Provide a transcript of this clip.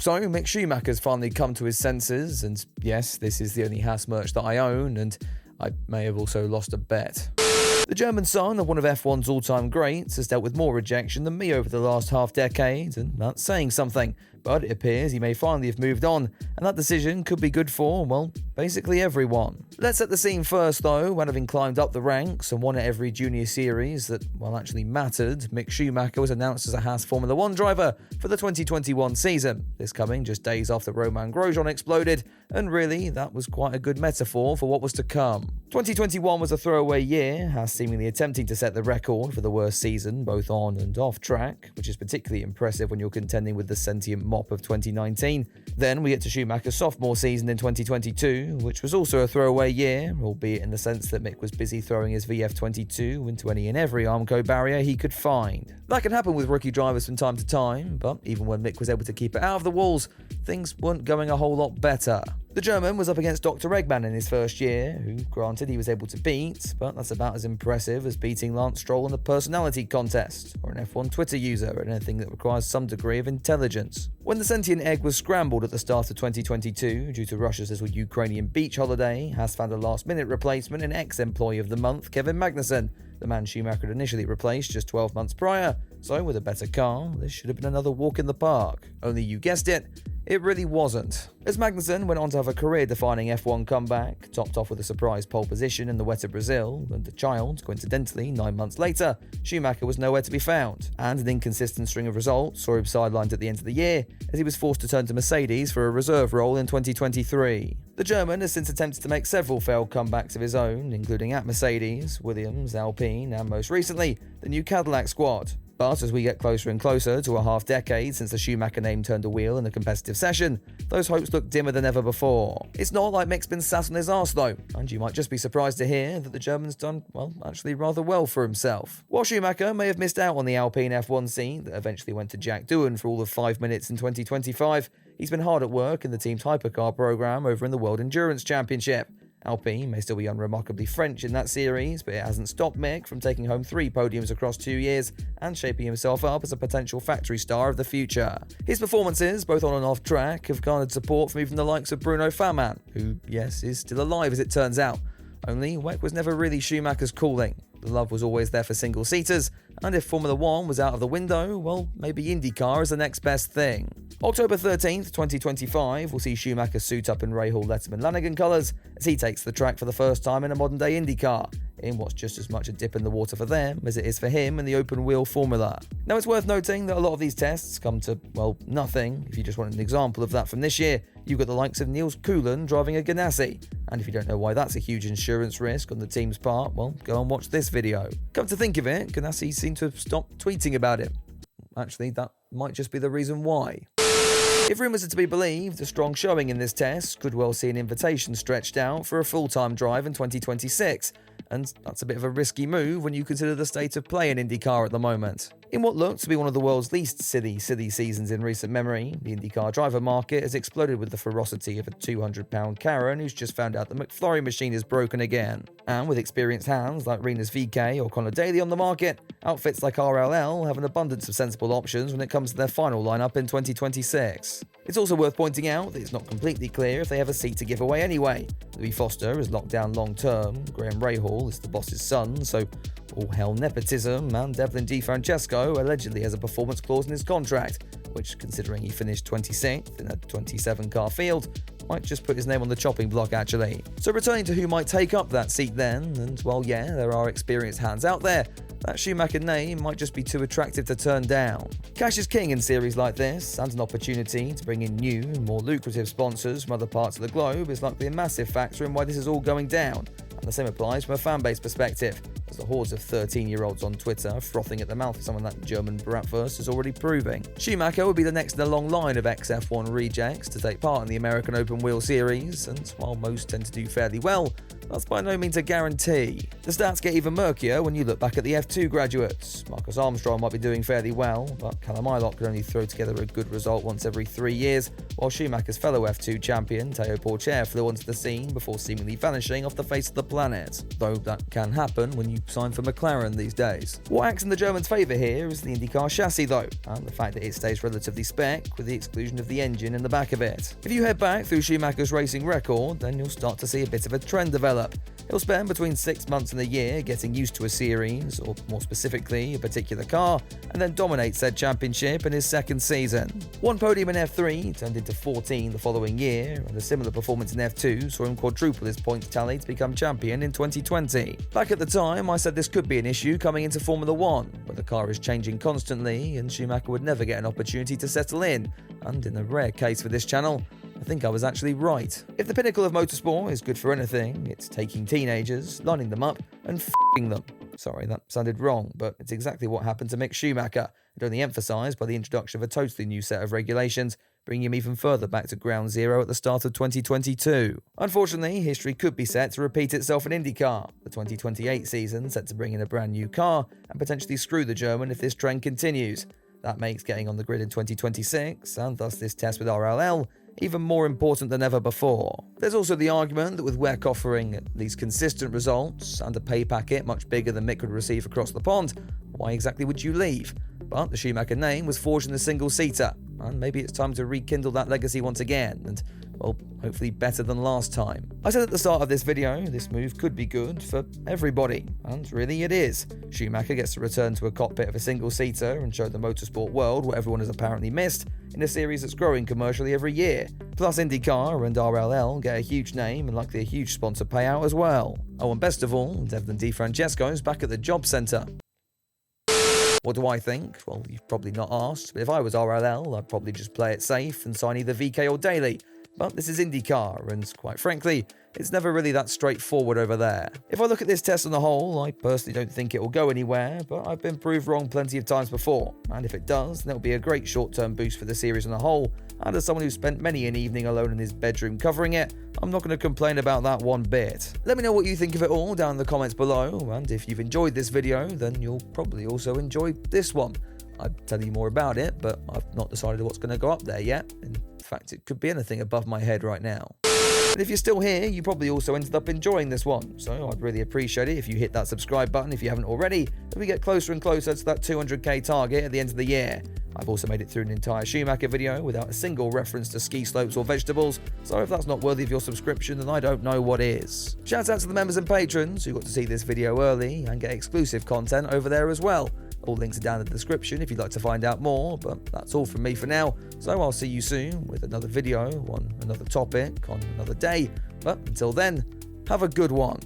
So, Mick Schumacher's finally come to his senses, and yes, this is the only Haas merch that I own, and I may have also lost a bet. The German son of one of F1's all-time greats has dealt with more rejection than me over the last half-decade, and that's saying something. But it appears he may finally have moved on, and that decision could be good for, well, basically everyone. Let's set the scene first though. When having climbed up the ranks and won at every junior series that, well, actually mattered, Mick Schumacher was announced as a Haas Formula 1 driver for the 2021 season. This coming just days after Romain Grosjean exploded, and really, that was quite a good metaphor for what was to come. 2021 was a throwaway year, Haas seemingly attempting to set the record for the worst season, both on and off track, which is particularly impressive when you're contending with the sentient mop of 2019. Then we get to Schumacher's sophomore season in 2022, which was also a throwaway year, albeit in the sense that Mick was busy throwing his VF22 into any and every Armco barrier he could find. That can happen with rookie drivers from time to time, but even when Mick was able to keep it out of the walls, things weren't going a whole lot better. The German was up against Dr. Eggman in his first year, who, granted, he was able to beat, but that's about as impressive as beating Lance Stroll in a personality contest, or an F1 Twitter user, or anything that requires some degree of intelligence. When the sentient egg was scrambled at the start of 2022 due to Russia's little Ukrainian beach holiday, Haas found a last-minute replacement in ex-employee of the month, Kevin Magnussen, the man Schumacher had initially replaced just 12 months prior. So, with a better car, this should have been another walk in the park. Only you guessed it, it really wasn't. As Magnussen went on to have a career-defining F1 comeback, topped off with a surprise pole position in the wet of Brazil, and a child, coincidentally, 9 months later, Schumacher was nowhere to be found, and an inconsistent string of results saw him sidelined at the end of the year, as he was forced to turn to Mercedes for a reserve role in 2023. The German has since attempted to make several failed comebacks of his own, including at Mercedes, Williams, Alpine, and most recently, the new Cadillac squad. But as we get closer and closer to a half-decade since the Schumacher name turned a wheel in a competitive session, those hopes look dimmer than ever before. It's not like Mick's been sat on his arse though, and you might just be surprised to hear that the German's done, well, actually rather well for himself. While Schumacher may have missed out on the Alpine F1 seat that eventually went to Jack Doohan for all of 5 minutes in 2025, he's been hard at work in the team's hypercar program over in the World Endurance Championship. Alpine may still be unremarkably French in that series, but it hasn't stopped Mick from taking home 3 podiums across 2 years and shaping himself up as a potential factory star of the future. His performances, both on and off track, have garnered support from even the likes of Bruno Fairman, who, yes, is still alive as it turns out. Only, WEC was never really Schumacher's calling. The love was always there for single-seaters, and if Formula 1 was out of the window, well, maybe IndyCar is the next best thing. October 13th, 2025 will see Schumacher suit up in Rahal Letterman Lanigan colours as he takes the track for the first time in a modern-day IndyCar, in what's just as much a dip in the water for them as it is for him in the open-wheel formula. Now, it's worth noting that a lot of these tests come to, well, nothing. If you just want an example of that from this year, you've got the likes of Niels Coulinan driving a Ganassi. And if you don't know why that's a huge insurance risk on the team's part, well, go and watch this video. Come to think of it, Ganassi seemed to have stopped tweeting about it. Actually, that might just be the reason why. If rumours are to be believed, a strong showing in this test could well see an invitation stretched out for a full-time drive in 2026, and that's a bit of a risky move when you consider the state of play in IndyCar at the moment. In what looked to be one of the world's least silly seasons in recent memory, the IndyCar driver market has exploded with the ferocity of a 200-pound Karen who's just found out the McFlurry machine is broken again. And with experienced hands like Rinus VeeKay or Conor Daly on the market, outfits like RLL have an abundance of sensible options when it comes to their final lineup in 2026. It's also worth pointing out that it's not completely clear if they have a seat to give away anyway. Louis Foster is locked down long-term, Graham Rahal is the boss's son, so all hell nepotism, and Devlin DiFrancesco allegedly has a performance clause in his contract, which, considering he finished 26th in a 27-car field, might just put his name on the chopping block actually. So returning to who might take up that seat then, and while yeah, there are experienced hands out there, that Schumacher name might just be too attractive to turn down. Cash is king in series like this, and an opportunity to bring in new, more lucrative sponsors from other parts of the globe is likely a massive factor in why this is all going down. And the same applies from a fanbase perspective, as the hordes of 13-year-olds on Twitter frothing at the mouth for someone that German bratwurst is already proving. Schumacher would be the next in a long line of ex-F1 rejects to take part in the American Open Wheel Series, and while most tend to do fairly well, That's by no means a guarantee. The stats get even murkier when you look back at the F2 graduates. Marcus Armstrong might be doing fairly well, but Callum Ilott could only throw together a good result once every 3 years, while Schumacher's fellow F2 champion, Teo Pourchaire, flew onto the scene before seemingly vanishing off the face of the planet. Though that can happen when you sign for McLaren these days. What acts in the German's favour here is the IndyCar chassis though, and the fact that it stays relatively spec with the exclusion of the engine in the back of it. If you head back through Schumacher's racing record, then you'll start to see a bit of a trend develop. He'll spend between 6 months and a year getting used to a series, or more specifically, a particular car, and then dominate said championship in his second season. One podium in F3 turned into 14 the following year, and a similar performance in F2 saw him quadruple his points tally to become champion in 2020. Back at the time, I said this could be an issue coming into Formula 1, where the car is changing constantly and Schumacher would never get an opportunity to settle in, and in a rare case for this channel, I think I was actually right. If the pinnacle of motorsport is good for anything, it's taking teenagers, lining them up, and f***ing them. Sorry, that sounded wrong, but it's exactly what happened to Mick Schumacher, and only emphasised by the introduction of a totally new set of regulations, bringing him even further back to ground zero at the start of 2022. Unfortunately, history could be set to repeat itself in IndyCar, the 2028 season set to bring in a brand new car, and potentially screw the German if this trend continues. That makes getting on the grid in 2026, and thus this test with RLL, even more important than ever before. There's also the argument that with WEC offering at least consistent results and a pay packet much bigger than Mick could receive across the pond, why exactly would you leave? But the Schumacher name was forged in the single-seater, and maybe it's time to rekindle that legacy once again, and, well, hopefully better than last time. I said at the start of this video, this move could be good for everybody, and really it is. Schumacher gets to return to a cockpit of a single-seater and show the motorsport world what everyone has apparently missed in a series that's growing commercially every year. Plus IndyCar and RLL get a huge name and likely a huge sponsor payout as well. Oh, and best of all, Devlin DeFrancesco's back at the job centre. What do I think? Well, you've probably not asked, but if I was RLL, I'd probably just play it safe and sign either VK or Daly. But this is IndyCar, and quite frankly, it's never really that straightforward over there. If I look at this test on the whole, I personally don't think it will go anywhere, but I've been proved wrong plenty of times before, and if it does, then it'll be a great short-term boost for the series on the whole, and as someone who spent many an evening alone in his bedroom covering it, I'm not going to complain about that one bit. Let me know what you think of it all down in the comments below, and if you've enjoyed this video, then you'll probably also enjoy this one. I'd tell you more about it, but I've not decided what's going to go up there yet. In fact, it could be anything above my head right now. But if you're still here, you probably also ended up enjoying this one, so I'd really appreciate it if you hit that subscribe button if you haven't already, as we get closer and closer to that 200k target at the end of the year. I've also made it through an entire Schumacher video without a single reference to ski slopes or vegetables, so if that's not worthy of your subscription, then I don't know what is. Shout out to the members and patrons who got to see this video early and get exclusive content over there as well. All links are down in the description if you'd like to find out more, but that's all from me for now, so I'll see you soon with another video on another topic on another day, but until then, have a good one.